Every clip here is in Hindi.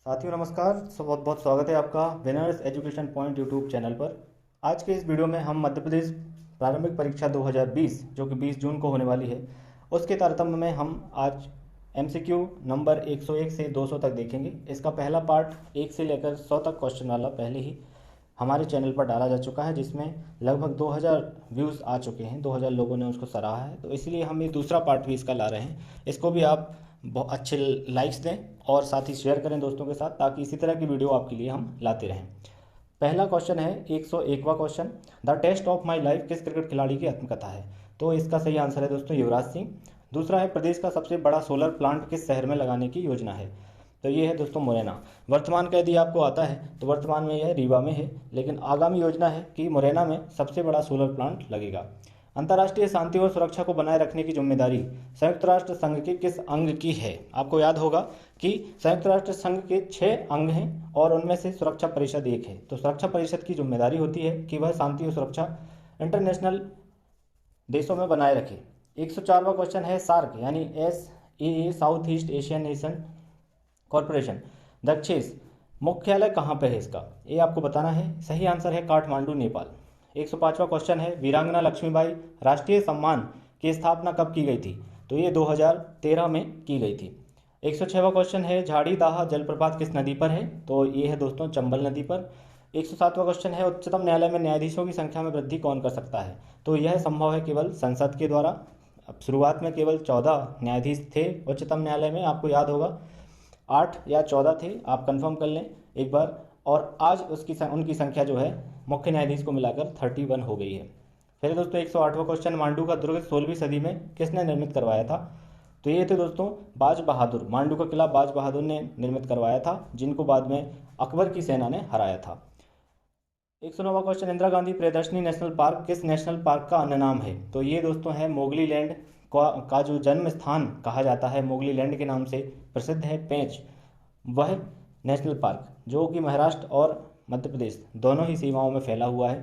साथियों नमस्कार। बहुत बहुत स्वागत है आपका winners education point YouTube channel पर। आज के इस वीडियो में हम मध्य प्रदेश प्रारंभिक परीक्षा 2020 जो कि 20 जून को होने वाली है उसके तारतम्य में हम आज एमसीक्यू नंबर 101 से 200 तक देखेंगे। इसका पहला पार्ट 1 से लेकर 100 तक क्वेश्चन वाला पहले ही हमारे चैनल पर डाला जा चुका है, जिसमें लगभग 2000 व्यूज़ आ चुके हैं, 2000 लोगों ने उसको सराहा है। तो इसलिए हम ये दूसरा पार्ट भी इसका ला रहे हैं। इसको भी आप बहुत अच्छे लाइक्स दें और साथ ही शेयर करें दोस्तों के साथ, ताकि इसी तरह की वीडियो आपके लिए हम लाते रहें। पहला क्वेश्चन है 101वां question, the test of my life किस क्रिकेट खिलाड़ी की आत्मकथा है? तो इसका सही आंसर है दोस्तों युवराज सिंह। दूसरा है प्रदेश का सबसे बड़ा सोलर प्लांट किस शहर में लगाने की योजना है? तो ये है दोस्तों मुरैना। वर्तमान का यदि आपको आता है तो वर्तमान में यह रीवा में है, लेकिन आगामी योजना है कि मुरैना में सबसे बड़ा सोलर प्लांट लगेगा। अंतर्राष्ट्रीय शांति और सुरक्षा को बनाए रखने की जिम्मेदारी संयुक्त राष्ट्र संघ के किस अंग की है? आपको याद होगा कि संयुक्त राष्ट्र संघ के 6 अंग हैं और उनमें से सुरक्षा परिषद एक है। तो सुरक्षा परिषद की जिम्मेदारी होती है कि वह शांति और सुरक्षा इंटरनेशनल देशों में बनाए रखे। 104वां क्वेश्चन है सार्क यानी SEA south east Asian nation corporation दक्षेस मुख्यालय कहाँ पे है इसका? ये आपको बताना है। सही आंसर है काठमांडू नेपाल। 105वां क्वेश्चन है वीरांगना लक्ष्मीबाई राष्ट्रीय सम्मान की स्थापना कब की गई थी? तो ये 2013 में की गई थी। 106वां क्वेश्चन है झाड़ी दाहा जलप्रपात किस नदी पर है? तो ये है दोस्तों चंबल नदी पर। 107वां क्वेश्चन है उच्चतम न्यायालय में न्यायाधीशों की संख्या में वृद्धि कौन कर सकता है? तो यह संभव है केवल संसद के द्वारा। अब शुरुआत में केवल 14 न्यायाधीश थे उच्चतम न्यायालय में, आपको याद होगा 8 या 14 थे, आप कंफर्म कर लें एक बार। और आज उनकी संख्या जो है मुख्य न्यायाधीश को मिलाकर 31 हो गई है। फिर दोस्तों 108वां क्वेश्चन मांडू का दुर्ग 16वीं सदी में किसने निर्मित करवाया था? तो ये थे दोस्तों बाज बहादुर। मांडू का किला बाज बहादुर ने निर्मित करवाया था, जिनको बाद में अकबर की सेना ने हराया था। 109वां question Indira Gandhi Priyadarshini national park किस नेशनल पार्क का अन्य नाम है? तो ये दोस्तों है मोगली लैंड का जो जन्म स्थान कहा जाता है, मोगली लैंड के नाम से प्रसिद्ध है पेंच, वह नेशनल पार्क जो कि महाराष्ट्र और मध्य प्रदेश दोनों ही सीमाओं में फैला हुआ है।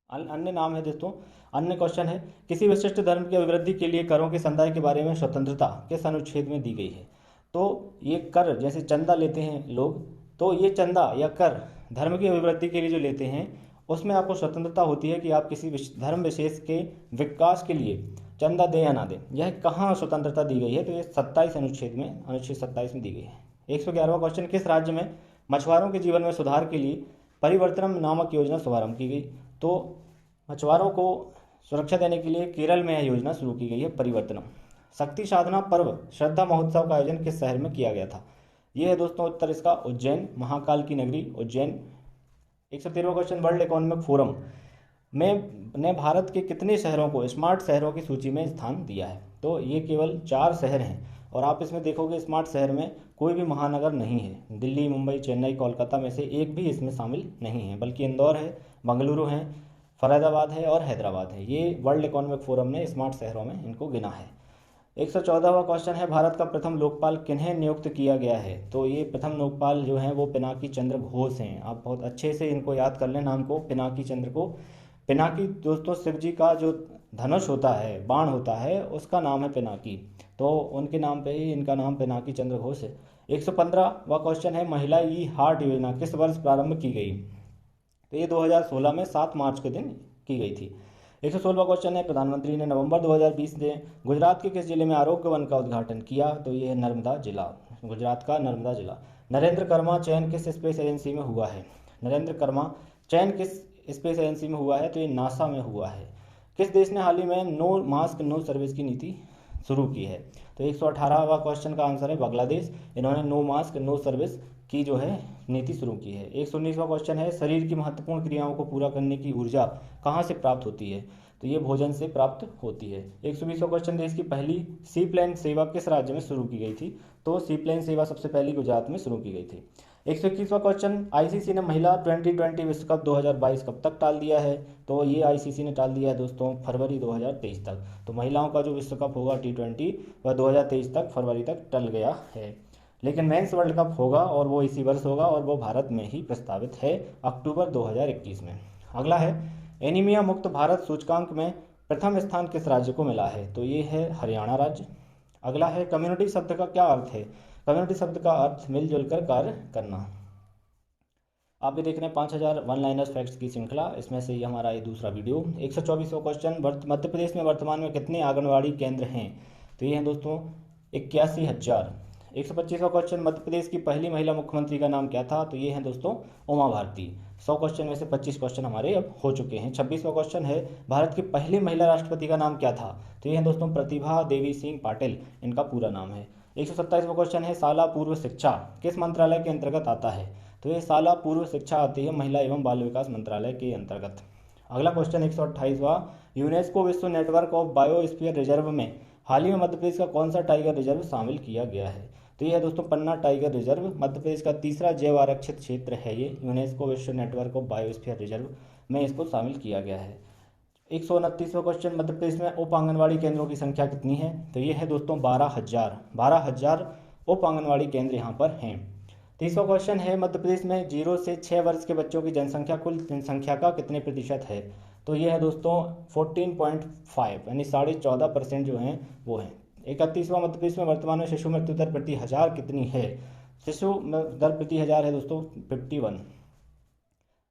अन्य नाम है दोस्तों। अन्य क्वेश्चन है किसी विशिष्ट धर्म की अभिवृद्धि के लिए करों के संदाय के बारे में स्वतंत्रता किस अनुच्छेद में दी गई है? तो ये कर जैसे चंदा लेते हैं लोग, तो ये चंदा या कर धर्म की अभिवृद्धि के लिए जो लेते हैं उसमें आपको स्वतंत्रता होती है कि आप किसी धर्म विशेष के विकास के लिए चंदा दें या ना दें। यह कहाँ स्वतंत्रता दी गई है? तो ये 27 अनुच्छेद में, अनुच्छेद 27 में दी गई है। 111वां क्वेश्चन किस राज्य में मछुआरों के जीवन में सुधार के लिए परिवर्तनम नामक योजना शुभारंभ की गई? तो मछुआरों को सुरक्षा देने के लिए केरल में यह योजना शुरू की गई है परिवर्तनम। शक्ति साधना पर्व श्रद्धा महोत्सव का आयोजन किस शहर में किया गया था? यह है दोस्तों उत्तर इसका उज्जैन, महाकाल की नगरी उज्जैन। 113वां क्वेश्चन वर्ल्ड इकोनॉमिक फोरम में ने भारत के कितने शहरों को स्मार्ट शहरों की सूची में स्थान दिया है? तो ये केवल 4 शहर हैं और आप इसमें देखोगे स्मार्ट शहर में कोई भी महानगर नहीं है। दिल्ली, मुंबई, चेन्नई, कोलकाता में से एक भी इसमें शामिल नहीं है, बल्कि इंदौर है, बेंगलुरु है, फरीदाबाद है और हैदराबाद है। ये वर्ल्ड इकोनॉमिक फोरम ने स्मार्ट शहरों में इनको गिना है। 114वां क्वेश्चन है भारत का प्रथम लोकपाल किन्हें नियुक्त किया गया है? तो ये प्रथम लोकपाल जो हैं वो पिनाकी चंद्र घोष हैं। आप बहुत अच्छे से इनको याद कर लें नाम को, पिनाकी चंद्र को। पिनाकी दोस्तों शिव जी का जो धनुष होता है, बाण होता है, उसका नाम है पिनाकी, तो उनके नाम पे ही इनका नाम पिनाकी चंद्र घोष है। 115वां क्वेश्चन है महिला ई हार्ट योजना किस वर्ष प्रारंभ की गई? तो ये 2016 में 7 मार्च के दिन की गई थी। 116वां क्वेश्चन है प्रधानमंत्री ने नवंबर 2020 में गुजरात के किस जिले में आरोग्य वन का उद्घाटन किया? तो ये है नर्मदा जिला, गुजरात का नर्मदा जिला। नरेंद्र कर्मा चयन किस स्पेस एजेंसी में हुआ है? नरेंद्र कर्मा चयन किस स्पेस एजेंसी में हुआ है? तो ये नासा में हुआ है। किस देश ने हाल ही में नो मास्क नो सर्विस की नीति शुरू की है? तो 118वां क्वेश्चन का आंसर है बांग्लादेश। इन्होंने नो मास्क नो सर्विस की जो है नीति शुरू की है। 119वां क्वेश्चन है शरीर की महत्वपूर्ण क्रियाओं को पूरा करने की ऊर्जा कहाँ से प्राप्त होती है? तो ये भोजन से प्राप्त होती है। 120वां क्वेश्चन देश की पहली सी प्लेन सेवा किस राज्य में शुरू की गई थी? तो सी प्लेन सेवा सबसे पहली गुजरात में शुरू की गई थी। 121वां क्वेश्चन आईसीसी ने महिला T20 विश्व कप 2022 कब तक टाल दिया है? तो ये आईसीसी ने टाल दिया है दोस्तों फरवरी 2023 तक। तो महिलाओं का जो विश्व कप होगा T20 वह 2023 तक फरवरी तक टल गया है। लेकिन मेंस वर्ल्ड कप होगा और वो इसी वर्ष होगा और वो भारत में ही प्रस्तावित है अक्टूबर 2021 में। अगला है एनीमिया मुक्त भारत सूचकांक में प्रथम स्थान किस राज्य को मिला है? तो ये है हरियाणा राज्य। अगला है कम्युनिटी शब्द का क्या अर्थ है? कम्युनिटी शब्द का अर्थ मिलजुल कर कार्य करना। आप भी देख रहे हैं 5000 वन लाइनर्स फैक्ट्स की श्रृंखला, इसमें से ये हमारा ये दूसरा वीडियो। 124वां क्वेश्चन, मध्य प्रदेश में वर्तमान में कितने आंगनबाड़ी केंद्र हैं? तो ये हैं दोस्तों 81,000। 125वां क्वेश्चन, मध्य प्रदेश की पहली महिला मुख्यमंत्री का नाम क्या था? तो ये हैं दोस्तों उमा भारती। 100 क्वेश्चन में से 25 क्वेश्चन हमारे अब हो चुके हैं। 26वां क्वेश्चन है, भारत की पहली महिला राष्ट्रपति का नाम क्या था? तो ये हैं दोस्तों प्रतिभा देवी सिंह पाटिल, इनका पूरा नाम है। 127वां क्वेश्चन है, शाला पूर्व शिक्षा किस मंत्रालय के अंतर्गत आता है? तो ये शाला पूर्व शिक्षा आती है महिला एवं बाल विकास मंत्रालय के अंतर्गत। अगला क्वेश्चन 128वां, यूनेस्को विश्व नेटवर्क ऑफ बायोस्फीयर रिजर्व में हाल ही में मध्य प्रदेश का कौन सा टाइगर रिजर्व शामिल किया गया है? तो ये है दोस्तों पन्ना टाइगर रिजर्व, मध्य प्रदेश का तीसरा जैव आरक्षित क्षेत्र है ये। यूनेस्को विश्व नेटवर्क ऑफ बायोस्फीयर रिजर्व में इसको शामिल किया गया है। 129वां क्वेश्चन, मध्य प्रदेश में उप आंगनबाड़ी केंद्रों की संख्या कितनी है? तो ये है दोस्तों 12,000 उप आंगनबाड़ी केंद्र यहाँ पर हैं। 30वां क्वेश्चन है, मध्य प्रदेश में 0 से 6 वर्ष के बच्चों की जनसंख्या कुल जनसंख्या का कितने प्रतिशत है? तो ये है दोस्तों 14.5 यानी 14.5% जो हैं वो हैं। 31वां, मध्य प्रदेश में वर्तमान में शिशु मृत्यु दर प्रति हजार कितनी है? शिशु दर प्रति हजार है दोस्तों 51।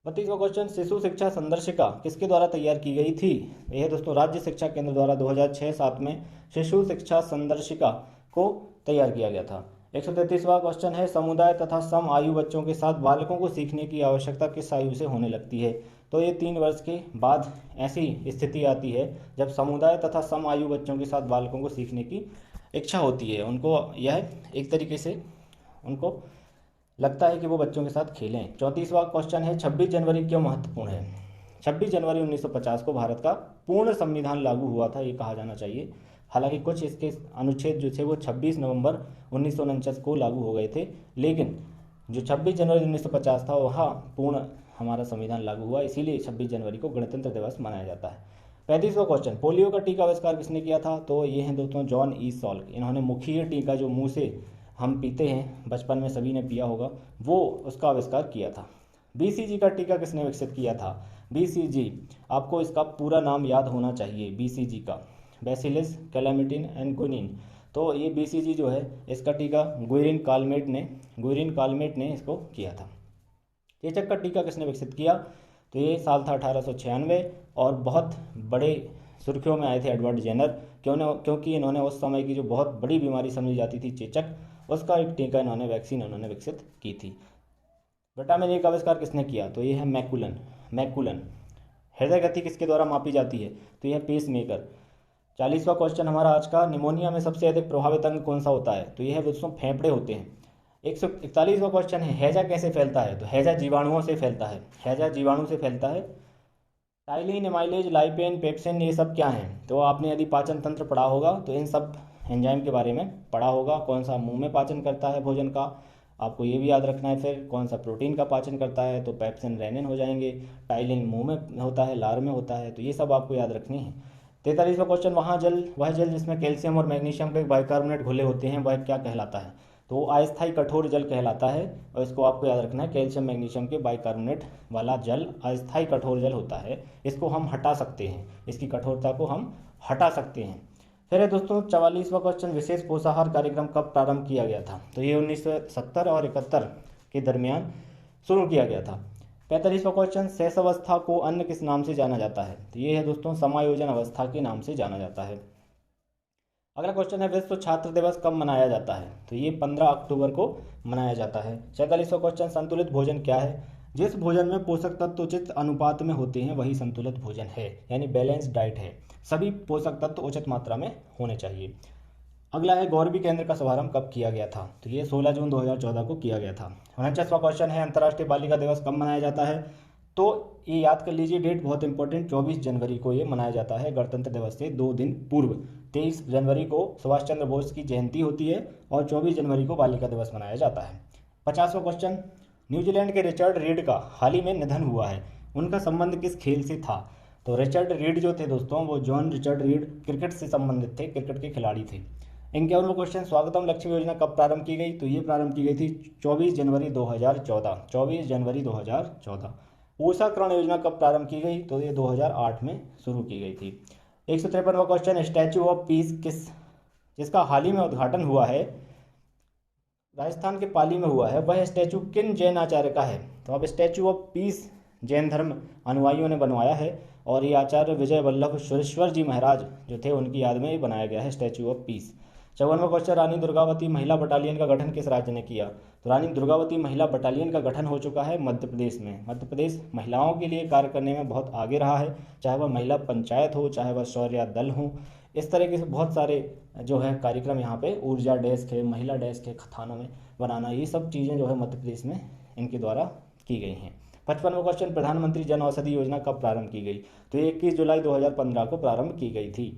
32वां क्वेश्चन, शिशु शिक्षा संदर्शिका किसके द्वारा तैयार की गई थी? यह दोस्तों राज्य शिक्षा केंद्र द्वारा 2006-07 में शिशु शिक्षा संदर्शिका को तैयार किया गया था। 133वां क्वेश्चन है, समुदाय तथा सम आयु बच्चों के साथ बालकों को सीखने की आवश्यकता किस आयु से होने लगती है? तो ये 3 वर्ष के बाद ऐसी स्थिति आती है जब समुदाय तथा सम आयु बच्चों के साथ बालकों को सीखने की इच्छा होती है, उनको यह एक तरीके से उनको लगता है कि वो बच्चों के साथ खेलें। 34वां क्वेश्चन है, 26 जनवरी क्यों महत्वपूर्ण है? 26 जनवरी 1950 को भारत का पूर्ण संविधान लागू हुआ था, ये कहा जाना चाहिए। हालांकि कुछ इसके अनुच्छेद जो थे वो 26 नवंबर 1949 को लागू हो गए थे, लेकिन जो 26 जनवरी 1950 था वहाँ पूर्ण हमारा संविधान लागू हुआ, इसीलिए 26 जनवरी को गणतंत्र दिवस मनाया जाता है। 35वां क्वेश्चन, पोलियो का टीका आविष्कार किसने किया था? तो ये हैं दोस्तों जॉन ई सॉल्क। इन्होंने मुखीय टीका जो मुंह से हम पीते हैं, बचपन में सभी ने पिया होगा, वो उसका आविष्कार किया था। BCG का टीका किसने विकसित किया था? BCG आपको इसका पूरा नाम याद होना चाहिए। BCG का बैसिलस कैलामिटिन एनकोनिन। तो ये BCG जो है इसका टीका गुइरिन कालमेट ने इसको किया था। चेचक का टीका किसने विकसित किया? तो ये साल था 1896 और बहुत बड़े सुर्खियों में आए थे एडवर्ड जेनर, क्योंकि इन्होंने उस समय की जो बहुत बड़ी बीमारी समझी जाती थी चेचक, उसका एक टीका वैक्सीन इन्होंने विकसित की थी। विटामिन ए का आविष्कार किसने किया? तो ये है मैकुलन। हृदय गति किसके द्वारा मापी जाती है? तो यह पेस मेकर। 40वां क्वेश्चन हमारा आज का, निमोनिया में सबसे अधिक प्रभावित अंग कौन सा होता है? तो यह है दोस्तों फेफड़े होते हैं। 141वां क्वेश्चन है, हैजा कैसे फैलता है? तो हैजा जीवाणुओं से फैलता है। टाइलिन, एमाइलेज, लाइपेन, पेप्सिन, ये सब क्या हैं? तो आपने यदि पाचन तंत्र पढ़ा होगा तो इन सब एंजाइम के बारे में पढ़ा होगा। कौन सा मुंह में पाचन करता है भोजन का, आपको ये भी याद रखना है। फिर कौन सा प्रोटीन का पाचन करता है? तो पेप्सिन, रेनिन हो जाएंगे। टाइलिन मुंह में होता है, लार में होता है, तो ये सब आपको याद रखनी है। 43वां क्वेश्चन, वह जल जिसमें कैल्शियम और मैग्नीशियम के बाइकार्बोनेट घुले होते हैं वह क्या कहलाता है? तो अस्थायी कठोर जल कहलाता है, और इसको आपको याद रखना है। कैल्शियम मैग्नीशियम के बाइकार्बोनेट वाला जल अस्थायी कठोर जल होता है, इसको हम हटा सकते हैं, इसकी कठोरता को हम हटा सकते हैं। फिर है दोस्तों 44वां क्वेश्चन, विशेष पोषाहार कार्यक्रम कब प्रारंभ किया गया था? तो ये 1970 और 71 के दरमियान शुरू किया गया था। 45वां क्वेश्चन, शैशवावस्था को अन्य किस नाम से जाना जाता है? तो ये है दोस्तों समायोजन अवस्था के नाम से जाना जाता है। अगला क्वेश्चन है, विश्व छात्र दिवस कब मनाया जाता है? तो ये 15 अक्टूबर को मनाया जाता है। 46वां क्वेश्चन, संतुलित भोजन क्या है? जिस भोजन में पोषक तत्व उचित अनुपात में होते हैं वही संतुलित भोजन है, यानी बैलेंस डाइट है। सभी पोषक तत्व उचित मात्रा में होने चाहिए। अगला है, गौरवी केंद्र का शुभारंभ कब किया गया था? तो ये 16 जून 2014 को किया गया था। 49वां क्वेश्चन है, अंतर्राष्ट्रीय बालिका दिवस कब मनाया जाता है? तो ये याद कर लीजिए, डेट बहुत इंपॉर्टेंट, 24 जनवरी को ये मनाया जाता है, गणतंत्र दिवस से 2 दिन पूर्व। 23 जनवरी को सुभाष चंद्र बोस की जयंती होती है और 24 जनवरी को बालिका दिवस मनाया जाता है। 50वां क्वेश्चन, न्यूजीलैंड के रिचर्ड रीड का हाल ही में निधन हुआ है, उनका संबंध किस खेल से था? तो रिचर्ड रीड जो थे दोस्तों, वो जॉन रिचर्ड रीड क्रिकेट से संबंधित थे, क्रिकेट के खिलाड़ी थे। 51वां क्वेश्चन, स्वागतम लक्ष्मी योजना कब प्रारंभ की गई? तो ये प्रारंभ की गई थी 24 जनवरी 2014। ऊषाकरण योजना कब प्रारंभ की गई? तो ये 2008 में शुरू की गई थी। 153वां क्वेश्चन, स्टैच्यू ऑफ पीस जिसका हाल ही में उद्घाटन हुआ है राजस्थान के पाली में हुआ है, वह स्टैचू किन जैन आचार्य का है? तो अब स्टैचू ऑफ पीस जैन धर्म अनुयायियों ने बनवाया है और ये आचार्य विजय वल्लभ सुरेश्वर जी महाराज जो थे उनकी याद में ये बनाया गया है statue of peace. 54वां question, Rani Durgavati महिला बटालियन का गठन किस राज्य ने किया? तो रानी दुर्गावती महिला बटालियन का गठन हो चुका है मध्य प्रदेश में। मध्य प्रदेश महिलाओं के लिए कार्य करने में बहुत आगे रहा है, चाहे वह महिला पंचायत हो, चाहे वह शौर्य दल हो, इस तरीके से बहुत सारे जो है कार्यक्रम यहाँ पे ऊर्जा डेस्क है, महिला डेस्क है, थानों में बनाना, ये सब चीज़ें जो है मध्य प्रदेश में इनके द्वारा की गई हैं। 55वां क्वेश्चन, प्रधानमंत्री जन औषधि योजना कब प्रारंभ की गई? तो ये 21 जुलाई 2015 को प्रारंभ की गई थी।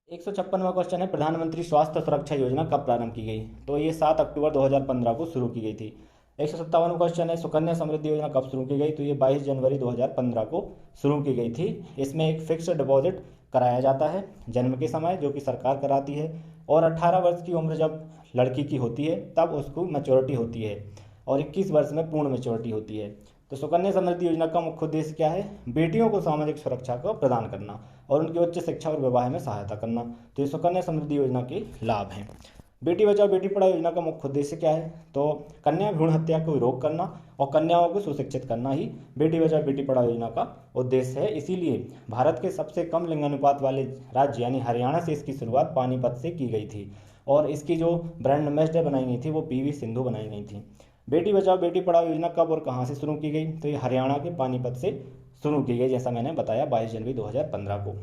156वां क्वेश्चन है, प्रधानमंत्री स्वास्थ्य सुरक्षा योजना कब प्रारंभ की गई? तो ये 7 अक्टूबर 2015 को शुरू की गई थी। 157वां क्वेश्चन है, सुकन्या समृद्धि योजना कब शुरू की गई? तो ये 22 जनवरी 2015 को शुरू की गई थी। इसमें एक फिक्स्ड डिपॉजिट कराया जाता है जन्म के समय, जो कि सरकार कराती है, और 18 वर्ष की उम्र जब लड़की की होती है तब उसको मैच्योरिटी होती है, और 21 वर्ष में पूर्ण मैच्योरिटी होती है। तो सुकन्या समृद्धि योजना का मुख्य उद्देश्य क्या है? बेटियों को सामाजिक सुरक्षा को प्रदान करना और उनकी उच्च शिक्षा और विवाह में सहायता करना। तो ये सुकन्या समृद्धि योजना के लाभ हैं। बेटी बचाओ बेटी पढ़ाओ योजना का मुख्य उद्देश्य क्या है? तो कन्या भ्रूण हत्या को रोक करना और कन्याओं को सुशिक्षित करना ही बेटी बचाओ बेटी पढ़ाओ योजना का उद्देश्य है। इसीलिए भारत के सबसे कम लिंगानुपात वाले राज्य यानी हरियाणा से इसकी शुरुआत पानीपत से की गई थी, और इसकी जो ब्रांड एम्बेसडर बनाई गई थी वो PV सिंधु बनाई गई थी। बेटी बचाओ बेटी पढ़ाओ योजना कब और कहाँ से शुरू की गई? तो ये हरियाणा के पानीपत से शुरू की गई, जैसा मैंने बताया 22 जनवरी 2015 को।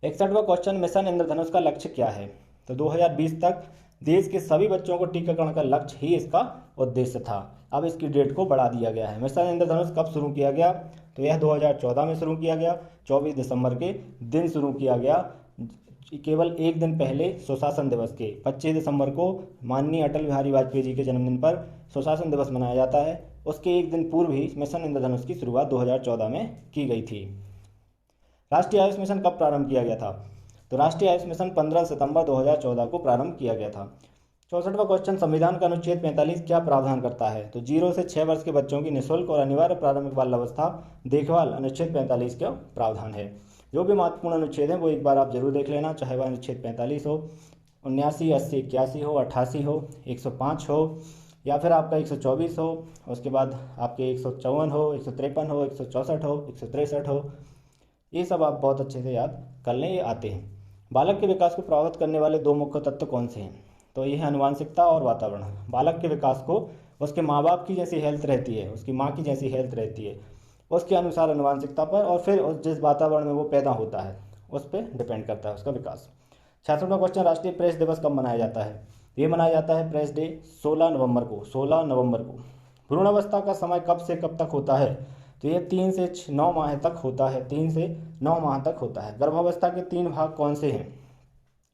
61वां क्वेश्चन, मिशन इंद्रधनुष का लक्ष्य क्या है? तो 2020 तक देश के सभी बच्चों को टीकाकरण का लक्ष्य ही इसका उद्देश्य था। अब इसकी डेट को बढ़ा दिया गया है। मिशन इंद्रधनुष कब शुरू किया गया? तो यह 2014 में शुरू किया गया, 24 दिसंबर के दिन शुरू किया गया। केवल एक दिन पहले सुशासन दिवस के 25 दिसंबर को माननीय अटल बिहारी वाजपेयी जी के जन्मदिन पर सुशासन दिवस मनाया जाता है। उसके एक दिन पूर्व ही मिशन इंद्रधनुष की शुरुआत 2014 में की गई थी। राष्ट्रीय आयुष मिशन कब प्रारंभ किया गया था? तो राष्ट्रीय आयुष मिशन 15 सितंबर 2014 को प्रारंभ किया गया था। 64वां क्वेश्चन, संविधान का अनुच्छेद 45 क्या प्रावधान करता है? तो 0 से 6 वर्ष के बच्चों की निःशुल्क और अनिवार्य प्रारंभिक बाल अवस्था देखभाल अनुच्छेद 45 का प्रावधान है। जो भी महत्वपूर्ण अनुच्छेद है वो एक बार आप जरूर देख लेना, चाहे वह अनुच्छेद 45 हो, 79, 80, 81 हो, 88 हो, 105 हो, या फिर आपका 124 हो, उसके बाद आपके 154 हो, 153 हो, 164 हो, 163 हो, ये सब आप बहुत अच्छे से याद कर लें, ये आते हैं। बालक के विकास को प्रभावित करने वाले 2 मुख्य तत्व कौन से हैं? तो ये है अनुवांशिकता और वातावरण। बालक के विकास को उसके माँ बाप की जैसी हेल्थ रहती है, उसकी माँ की जैसी हेल्थ रहती है, उसके अनुसार अनुवांशिकता पर और फिर जिस वातावरण में वो पैदा होता है उस पर डिपेंड करता है उसका विकास। 66वां क्वेश्चन, राष्ट्रीय प्रेस दिवस कब मनाया जाता है? ये मनाया जाता है प्रेस डे 16 नवंबर को। 16 नवंबर को। भ्रूणावस्था का समय कब से कब तक होता है? तो ये 3 से 9 माह तक होता है। 3 से 9 माह तक होता है। गर्भावस्था के 3 भाग कौन से हैं?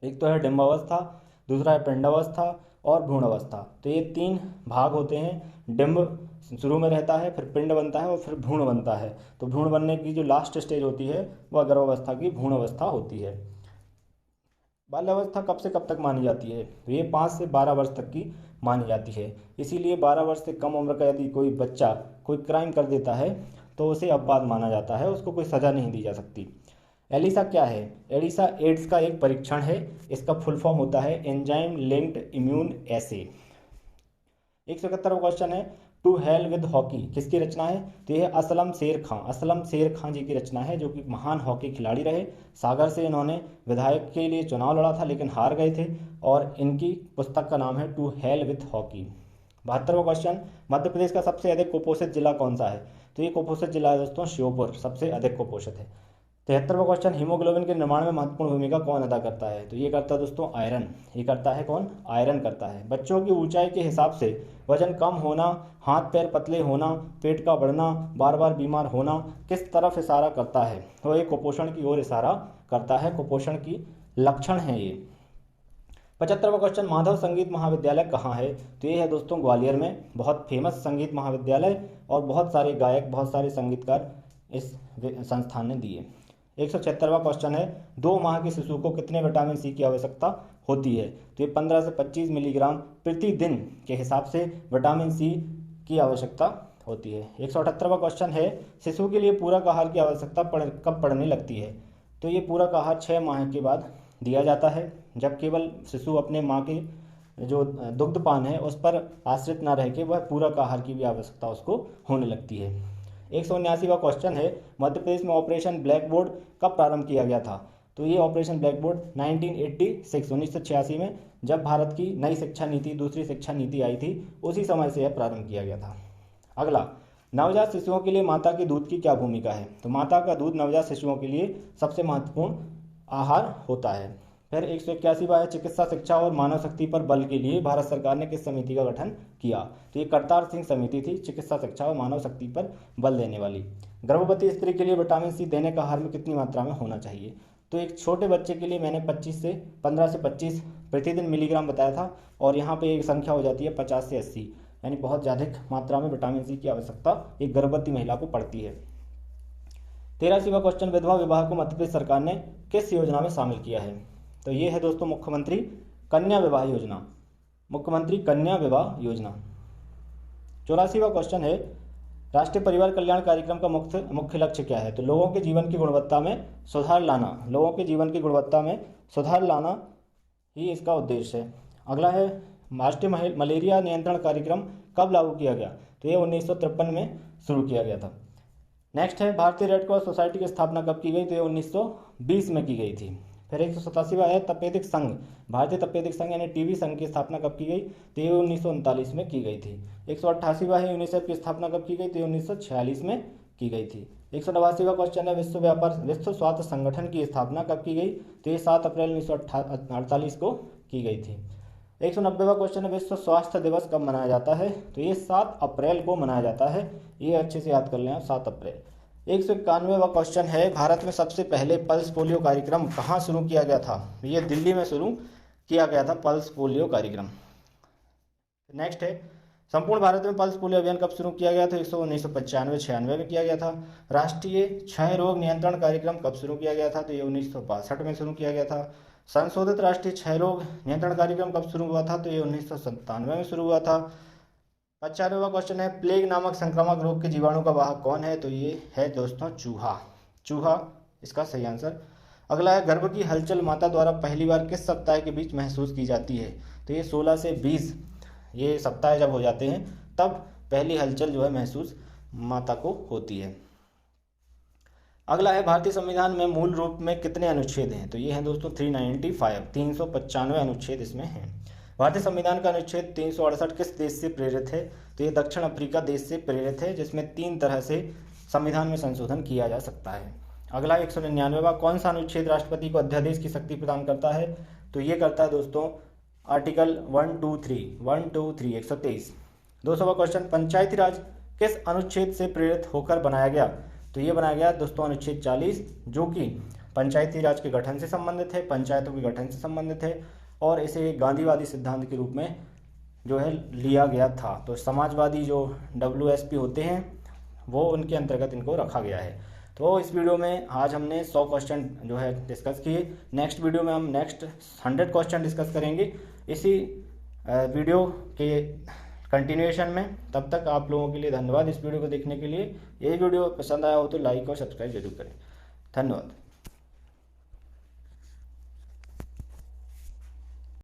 एक तो है डिम्बावस्था, दूसरा है पिंडावस्था और भ्रूणावस्था। तो ये 3 भाग होते हैं। डिम्ब शुरू में रहता है, फिर पिंड बनता है और फिर भ्रूण बनता है। तो भ्रूण बनने की जो लास्ट स्टेज होती है वह गर्भावस्था की भ्रूणावस्था होती है। बाल्यावस्था कब से कब तक मानी जाती है? तो ये 5 से 12 वर्ष तक की मानी जाती है। इसीलिए 12 वर्ष से कम उम्र का यदि कोई बच्चा कोई क्राइम कर देता है तो उसे अपराध माना जाता है, उसको कोई सज़ा नहीं दी जा सकती। एलिसा क्या है? एलिसा एड्स का एक परीक्षण है। इसका फुल फॉर्म होता है एंजाइम लिंक्ड इम्यून एसे। 171वां क्वेश्चन है, टू हेल विद हॉकी किसकी रचना है? तो यह असलम शेर खां, असलम शेर खां जी की रचना है, जो कि महान हॉकी खिलाड़ी रहे। सागर से इन्होंने विधायक के लिए चुनाव लड़ा था लेकिन हार गए थे, और इनकी पुस्तक का नाम है टू हेल विद हॉकी। 72वां क्वेश्चन, मध्य प्रदेश का सबसे अधिक कुपोषित जिला कौन सा है? तो ये कुपोषित जिला है दोस्तों श्योपुर, सबसे अधिक कुपोषित है। 73वां क्वेश्चन, हीमोग्लोबिन के निर्माण में महत्वपूर्ण भूमिका कौन अदा करता है? तो ये करता है दोस्तों आयरन। ये करता है कौन? आयरन करता है। बच्चों की ऊंचाई के हिसाब से वजन कम होना, हाथ पैर पतले होना, पेट का बढ़ना, बार बार बीमार होना किस तरफ इशारा करता है? तो ये कुपोषण की ओर इशारा करता है। कुपोषण की लक्षण है ये। 75वां क्वेश्चन, माधव संगीत महाविद्यालय कहाँ है? तो ये है दोस्तों ग्वालियर में, बहुत फेमस संगीत महाविद्यालय, और बहुत सारे गायक, बहुत सारे संगीतकार इस संस्थान ने दिए। 176वां क्वेश्चन है, 2 माह के शिशु को कितने विटामिन सी की आवश्यकता होती है? तो ये 15 से 25 मिलीग्राम प्रतिदिन के हिसाब से विटामिन सी की आवश्यकता होती है। 178वां क्वेश्चन है, शिशु के लिए पूरक आहार की आवश्यकता कब पड़ने लगती है? तो ये पूरक आहार 6 माह के बाद दिया जाता है, जब केवल शिशु अपने माँ के जो दुग्धपान है उस पर आश्रित ना रह के वह पूरक आहार की भी आवश्यकता उसको होने लगती है। 179वां क्वेश्चन है, मध्य प्रदेश में ऑपरेशन ब्लैक बोर्ड कब प्रारंभ किया गया था? तो ये ऑपरेशन ब्लैक बोर्ड 1986 में जब भारत की नई शिक्षा नीति, दूसरी शिक्षा नीति आई थी, उसी समय से यह प्रारंभ किया गया था। अगला, नवजात शिशुओं के लिए माता के दूध की क्या भूमिका है? तो माता का दूध नवजात शिशुओं के लिए सबसे महत्वपूर्ण आहार होता है। फिर 181वां है, चिकित्सा शिक्षा और मानव शक्ति पर बल के लिए भारत सरकार ने किस समिति का गठन किया? तो ये करतार सिंह समिति थी, चिकित्सा शिक्षा और मानव शक्ति पर बल देने वाली। गर्भवती स्त्री के लिए विटामिन सी दैनिक आहार में कितनी मात्रा में होना चाहिए? तो एक छोटे बच्चे के लिए मैंने 15 से 25 प्रतिदिन मिलीग्राम बताया था, और यहाँ पे एक संख्या हो जाती है 50 से 80, यानी बहुत ज़्यादा मात्रा में विटामिन सी की आवश्यकता एक गर्भवती महिला को पड़ती है। 13वां क्वेश्चन, विधवा विवाह को मध्य प्रदेश सरकार ने किस योजना में शामिल किया है? तो ये है दोस्तों मुख्यमंत्री कन्या विवाह योजना, मुख्यमंत्री कन्या विवाह योजना। 84वां क्वेश्चन है, राष्ट्रीय परिवार कल्याण कार्यक्रम का मुख्य लक्ष्य क्या है? तो लोगों के जीवन की गुणवत्ता में सुधार लाना, लोगों के जीवन की गुणवत्ता में सुधार लाना ही इसका उद्देश्य है। अगला है, राष्ट्रीय मलेरिया नियंत्रण कार्यक्रम कब लागू किया गया? तो ये 1953 में शुरू किया गया था। नेक्स्ट है, भारतीय रेड क्रॉस सोसाइटी की स्थापना कब की गई? तो ये 1920 में की गई थी। फिर 187वां है, तपेदिक संघ, भारतीय तपेदिक संघ यानी टीबी संघ की स्थापना कब की गई? तो ये 1939 में की गई थी। 188वां है, यूनिसेफ की स्थापना कब की गई? तो ये 1946 में की गई थी। 189वां क्वेश्चन है, विश्व स्वास्थ्य संगठन की स्थापना कब की गई? तो ये 7 अप्रैल 1948 को की गई थी। 190वां क्वेश्चन है, विश्व स्वास्थ्य दिवस कब मनाया जाता है? तो ये 7 अप्रैल को मनाया जाता है, ये अच्छे से याद कर लें आप, 7 अप्रैल। 191वां क्वेश्चन है, भारत में सबसे पहले पल्स पोलियो कार्यक्रम कहाँ शुरू किया गया था? ये दिल्ली में शुरू किया गया था पल्स पोलियो कार्यक्रम। नेक्स्ट है, संपूर्ण भारत में पल्स पोलियो अभियान कब शुरू किया गया था? 1995-96 में किया गया था। राष्ट्रीय क्षय रोग नियंत्रण कार्यक्रम कब शुरू किया गया था? तो ये 1962 में शुरू किया गया था। संशोधित राष्ट्रीय क्षय रोग नियंत्रण कार्यक्रम कब शुरू हुआ था? तो ये 1997 में शुरू हुआ था। 95वां क्वेश्चन है, प्लेग नामक संक्रामक रोग के जीवाणु का वाहक कौन है? तो ये है दोस्तों चूहा, चूहा इसका सही आंसर। अगला है, गर्भ की हलचल माता द्वारा पहली बार किस सप्ताह के बीच महसूस की जाती है? तो ये 16 से 20 ये सप्ताह जब हो जाते हैं तब पहली हलचल जो है महसूस माता को होती है। अगला है, भारतीय संविधान में मूल रूप में कितने अनुच्छेद हैं? तो ये हैं दोस्तों 395 अनुच्छेद इसमें हैं। भारतीय संविधान का अनुच्छेद 368 किस देश से प्रेरित है? तो ये दक्षिण अफ्रीका देश से प्रेरित है, जिसमें 3 तरह से संविधान में संशोधन किया जा सकता है। अगला 199वां, कौन सा अनुच्छेद राष्ट्रपति को अध्यादेश की शक्ति प्रदान करता है? तो ये करता है दोस्तों आर्टिकल 123 123। 200वां क्वेश्चन, पंचायती राज किस अनुच्छेद से प्रेरित होकर बनाया गया? तो ये बनाया गया दोस्तों अनुच्छेद 40, जो कि पंचायती राज के गठन से संबंधित है, पंचायतों के गठन से संबंधित है, और इसे गांधीवादी सिद्धांत के रूप में जो है लिया गया था। तो समाजवादी जो WSP होते हैं वो उनके अंतर्गत इनको रखा गया है। तो इस वीडियो में आज हमने 100 क्वेश्चन जो है डिस्कस किए। नेक्स्ट वीडियो में हम नेक्स्ट 100 क्वेश्चन डिस्कस करेंगे इसी वीडियो के कंटिन्यूएशन में। तब तक आप लोगों के लिए धन्यवाद इस वीडियो को देखने के लिए। ये वीडियो पसंद आया हो तो लाइक और सब्सक्राइब जरूर करें। धन्यवाद।